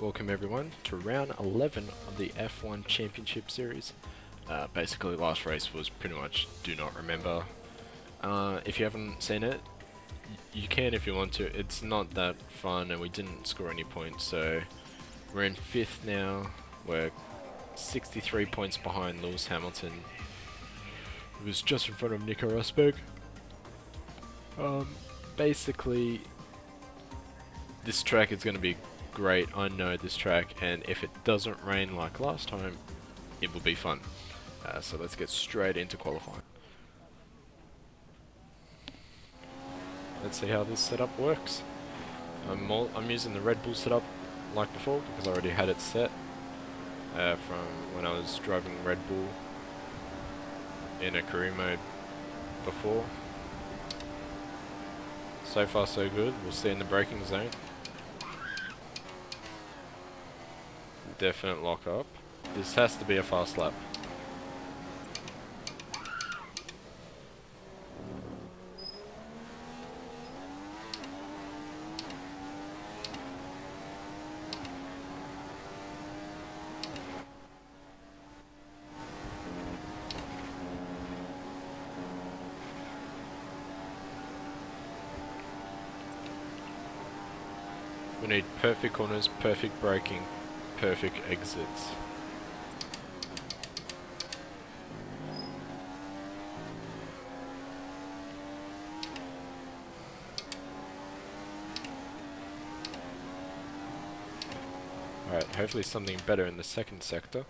Welcome everyone to round 11 of the F1 Championship Series. Basically last race was pretty much do not remember. If you haven't seen it, you can if you want to. It's not that fun and we didn't score any points, so we're in 5th now. We're 63 points behind Lewis Hamilton, who was just in front of Nico Rosberg. Basically this track is going to be great. I know this track, and if it doesn't rain like last time, it will be fun. So let's get straight into qualifying. Let's see how this setup works. I'm using the Redbull setup like before because I already had it set from when I was driving Red Bull in a career mode before. So far so good. We'll stay in the braking zone. Definite lock up. This has to be a fast lap. We need perfect corners, perfect braking, perfect exits. Alright, hopefully something better in the second sector.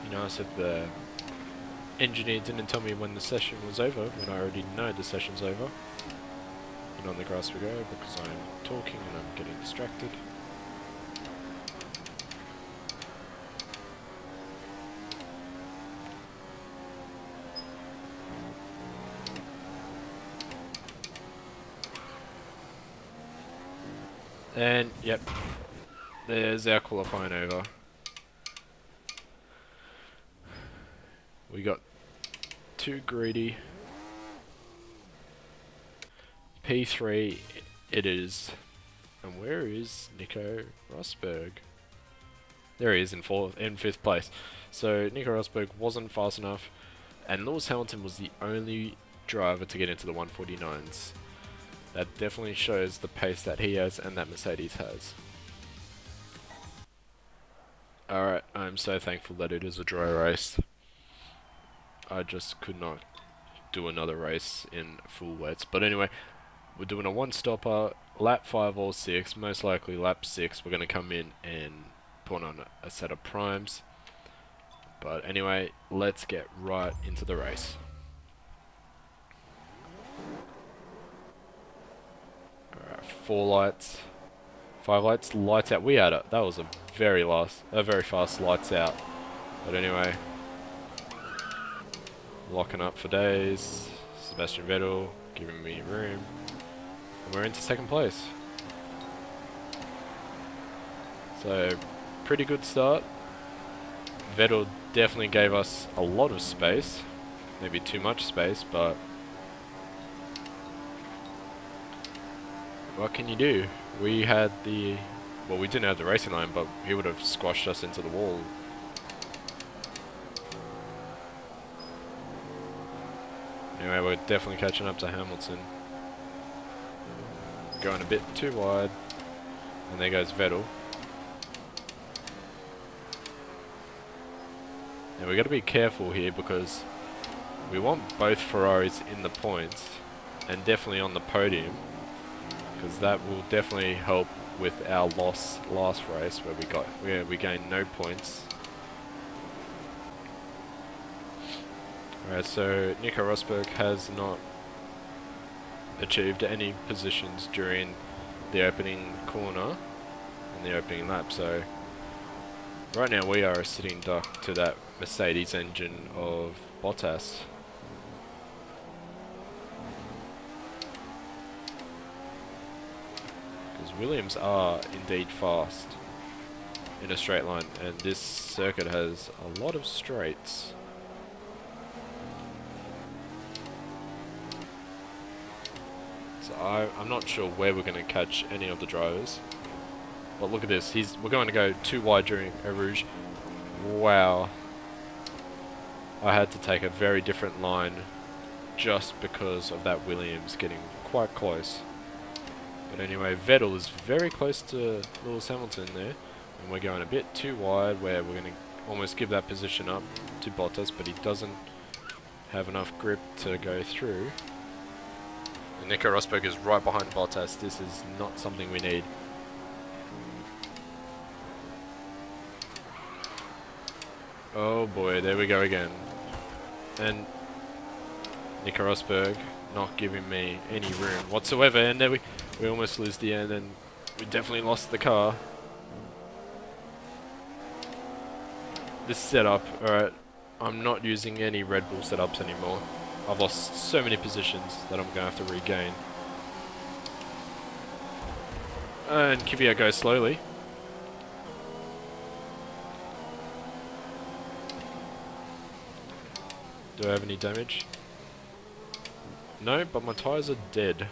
Be nice if the engineer didn't tell me when the session was over, when I already know the session's over. And on the grass we go, because I'm talking and I'm getting distracted. And, yep, there's our qualifying over. We got too greedy. P3 it is. And where is Nico Rosberg? There he is in 5th place. So Nico Rosberg wasn't fast enough, and Lewis Hamilton was the only driver to get into the 149s. That definitely shows the pace that he has and that Mercedes has. Alright, I'm so thankful that it is a dry race. I just could not do another race in full wets. But anyway, we're doing a one-stopper, lap 5 or 6, most likely lap 6. We're going to come in and put on a set of primes. But anyway, let's get right into the race. Alright, 4 lights, 5 lights, lights out. We had it. That was a very fast lights out. But anyway, locking up for days. Sebastian Vettel giving me room. And we're into 2nd place. So, pretty good start. Vettel definitely gave us a lot of space. Maybe too much space, but what can you do? We had well, we didn't have the racing line, but he would have squashed us into the wall. Anyway, we're definitely catching up to Hamilton. Going a bit too wide. And there goes Vettel. Now we got to be careful here because we want both Ferraris in the points and definitely on the podium, because that will definitely help with our loss last race where we gained no points. Alright, so Nico Rosberg has not achieved any positions during the opening corner and the opening lap, so right now we are a sitting duck to that Mercedes engine of Bottas. Because Williams are indeed fast in a straight line, and this circuit has a lot of straights. So I'm not sure where we're going to catch any of the drivers. But look at this. We're going to go too wide during Eau Rouge. Wow. I had to take a very different line just because of that Williams getting quite close. But anyway, Vettel is very close to Lewis Hamilton there. And we're going a bit too wide where we're going to almost give that position up to Bottas, but he doesn't have enough grip to go through. And Nico Rosberg is right behind Bottas. This is not something we need. Oh boy, there we go again. And Nico Rosberg not giving me any room whatsoever, and there we almost lose the end, and we definitely lost the car. This setup, alright, I'm not using any Red Bull setups anymore. I've lost so many positions that I'm going to have to regain. And Kvyat goes slowly. Do I have any damage? No, but my tyres are dead.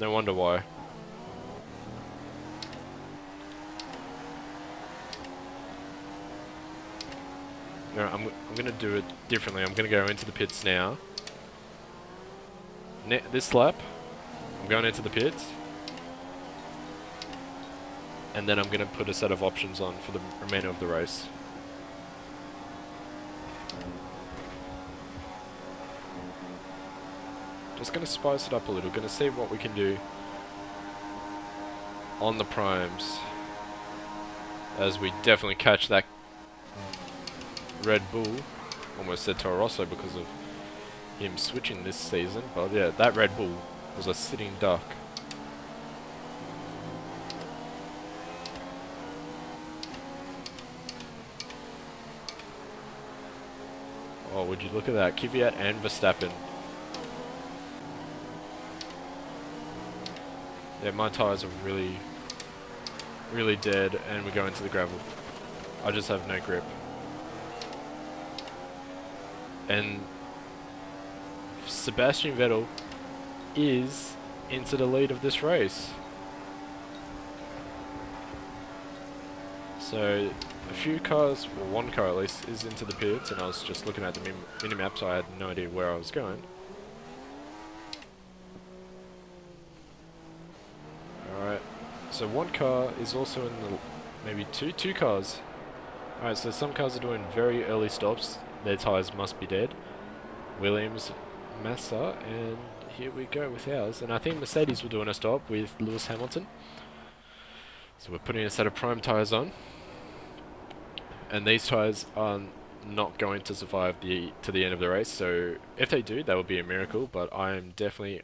No wonder why. No, I'm going to do it differently. I'm going to go into the pits now. This lap, I'm going into the pits. And then I'm going to put a set of options on for the remainder of the race. Just going to spice it up a little. Going to see what we can do on the primes. As we definitely catch that Red Bull. Almost said Toro Rosso because of him switching this season. But yeah, that Red Bull was a sitting duck. Oh, would you look at that? Kvyat and Verstappen. Yeah, my tyres are really, really dead, and we go into the gravel. I just have no grip. And Sebastian Vettel is into the lead of this race. So a few cars, well, one car at least, is into the pits, and I was just looking at the minimap, so I had no idea where I was going. Alright, so one car is also in the, maybe two cars. Alright, so some cars are doing very early stops. Their tyres must be dead. Williams, Massa, and here we go with ours. And I think Mercedes were doing a stop with Lewis Hamilton. So we're putting a set of prime tyres on. And these tyres are not going to survive to the end of the race. So if they do, that would be a miracle. But I'm definitely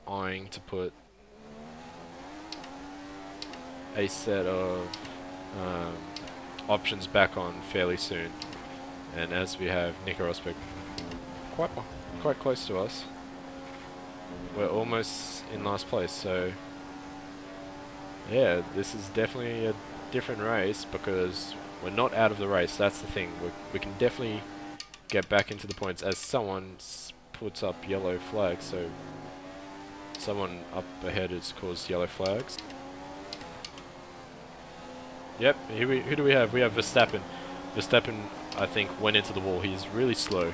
eyeing to put a set of options back on fairly soon. And as we have Nico Rosberg quite close to us, we're almost in last place. So yeah, this is definitely a different race because we're not out of the race. That's the thing. We can definitely get back into the points as someone puts up yellow flags. So someone up ahead has caused yellow flags. Yep, who do we have? We have Verstappen. Verstappen, I think, went into the wall. He's really slow.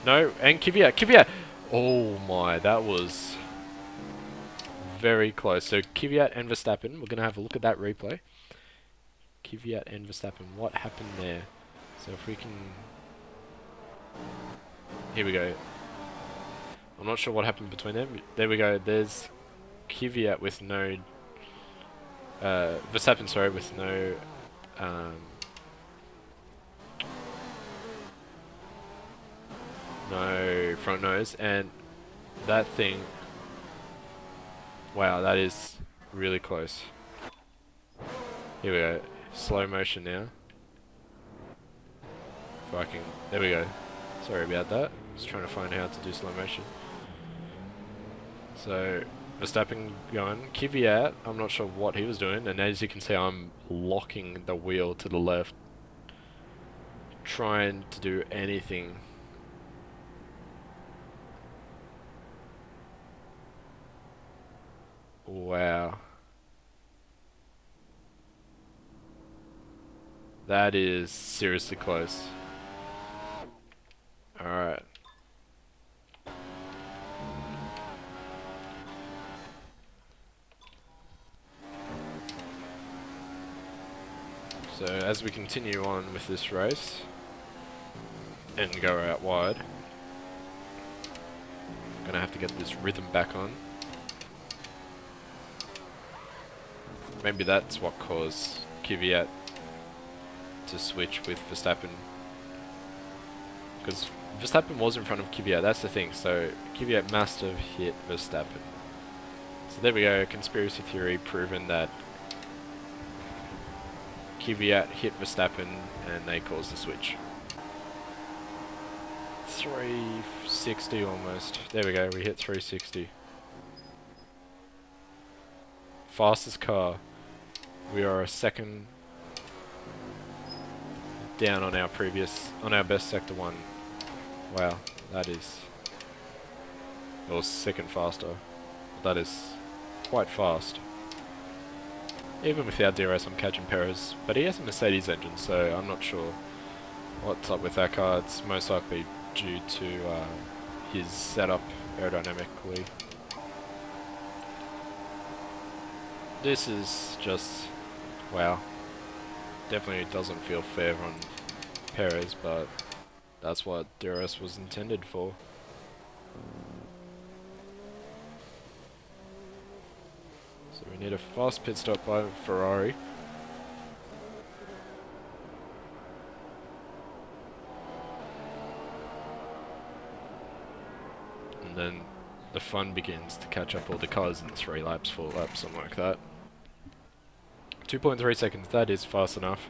No, and Kvyat! Oh my, that was very close. So Kvyat and Verstappen, we're going to have a look at that replay. Kvyat and Verstappen, what happened there? So if we can... Here we go. I'm not sure what happened between them. There we go. There's Kvyat with no... Verstappen, sorry, with no... no front nose, and that thing, wow, that is really close. Here we go, slow motion now. If I can, there we go. Sorry about that, just trying to find how to do slow motion. So Verstappen going, Kvyat, I'm not sure what he was doing, and as you can see I'm locking the wheel to the left, trying to do anything Wow. That is seriously close. Alright. So as we continue on with this race and go out wide, I'm gonna have to get this rhythm back on. Maybe that's what caused Kvyat to switch with Verstappen. Because Verstappen was in front of Kvyat, that's the thing. So Kvyat must have hit Verstappen. So there we go, conspiracy theory proven that Kvyat hit Verstappen and they caused the switch. 360 almost. There we go, we hit 360. Fastest car. We are a second down on our best sector 1. Wow, that is... Or second faster. That is quite fast. Even without DRS I'm catching Perez, but he has a Mercedes engine, so I'm not sure what's up with that car. It's most likely due to his setup aerodynamically. This is just... wow. Definitely doesn't feel fair on Perez, but that's what DRS was intended for. So we need a fast pit stop by Ferrari. And then the fun begins to catch up all the cars in 3 laps, 4 laps, something like that. 2.3 seconds, that is fast enough.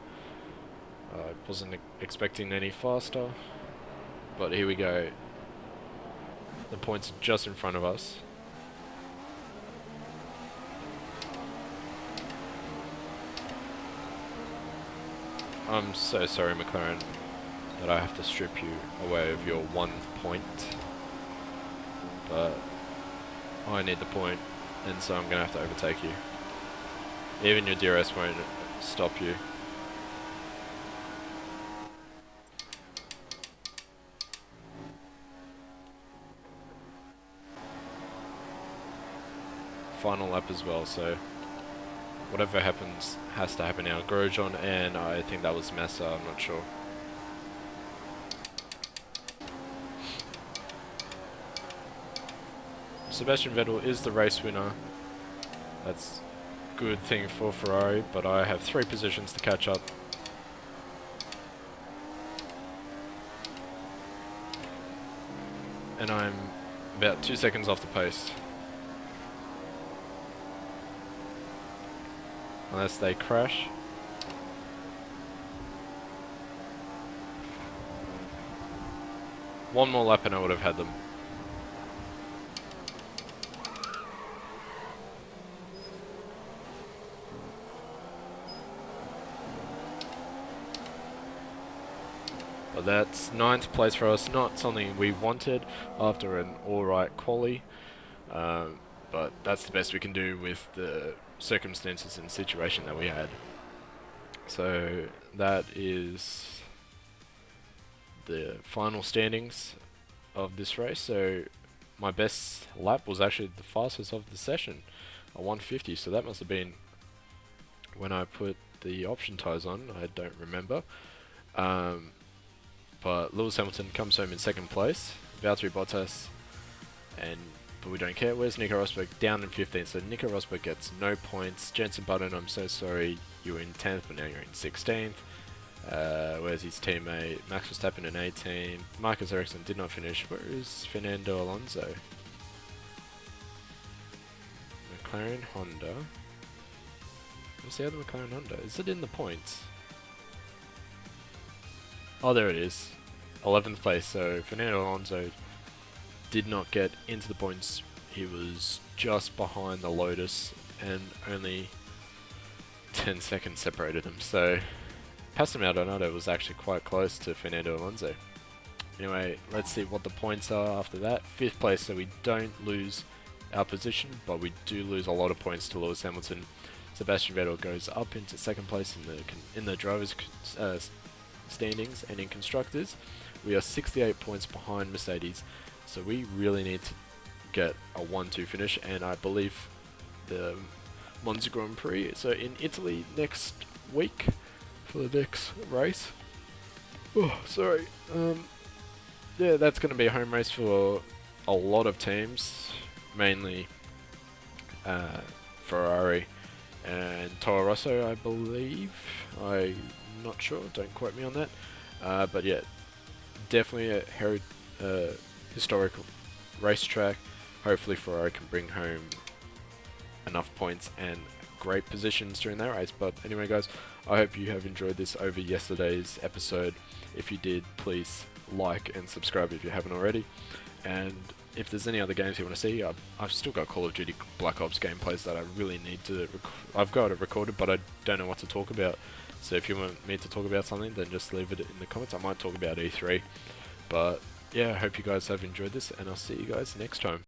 I wasn't expecting any faster, but here we go. The points are just in front of us. I'm so sorry, McLaren, that I have to strip you away of your 1 point. But I need the point, and so I'm going to have to overtake you. Even your DRS won't stop you. Final lap as well, so whatever happens has to happen now. Grosjean, and I think that was Massa, I'm not sure. Sebastian Vettel is the race winner. That's a good thing for Ferrari, but I have 3 positions to catch up. And I'm about 2 seconds off the pace. Unless they crash. One more lap and I would have had them. But that's 9th place for us, not something we wanted after an alright quali. But that's the best we can do with the circumstances and situation that we had. So that is the final standings of this race. So my best lap was actually the fastest of the session, a 150. So that must have been when I put the option tyres on. I don't remember. But Lewis Hamilton comes home in 2nd place. Valtteri Bottas, but we don't care. Where's Nico Rosberg? Down in 15th. So Nico Rosberg gets no points. Jenson Button, I'm so sorry. You were in 10th, but now you're in 16th. Where's his teammate? Max Verstappen in 18th. Marcus Ericsson did not finish. Where is Fernando Alonso? McLaren Honda. What's the other McLaren Honda? Is it in the points? Oh, there it is. 11th place. So Fernando Alonso did not get into the points. He was just behind the Lotus and only 10 seconds separated him. So Pastor Maldonado was actually quite close to Fernando Alonso. Anyway, let's see what the points are after that. 5th place, so we don't lose our position, but we do lose a lot of points to Lewis Hamilton. Sebastian Vettel goes up into second place in the drivers' standings, and in constructors, we are 68 points behind Mercedes. So we really need to get a 1-2 finish, and I believe the Monza Grand Prix, so in Italy next week for the next race. Oh, sorry. Yeah, that's going to be a home race for a lot of teams, mainly Ferrari and Toro Rosso, I believe. I'm not sure, don't quote me on that. But yeah, definitely a historic racetrack. Hopefully Ferrari can bring home enough points and great positions during that race. But anyway, guys, I hope you have enjoyed this over yesterday's episode. If you did, please like and subscribe if you haven't already. And if there's any other games you want to see, I've still got Call of Duty Black Ops gameplays that I really need to I've got it recorded, but I don't know what to talk about. So if you want me to talk about something, then just leave it in the comments. I might talk about E3. But yeah, I hope you guys have enjoyed this, and I'll see you guys next time.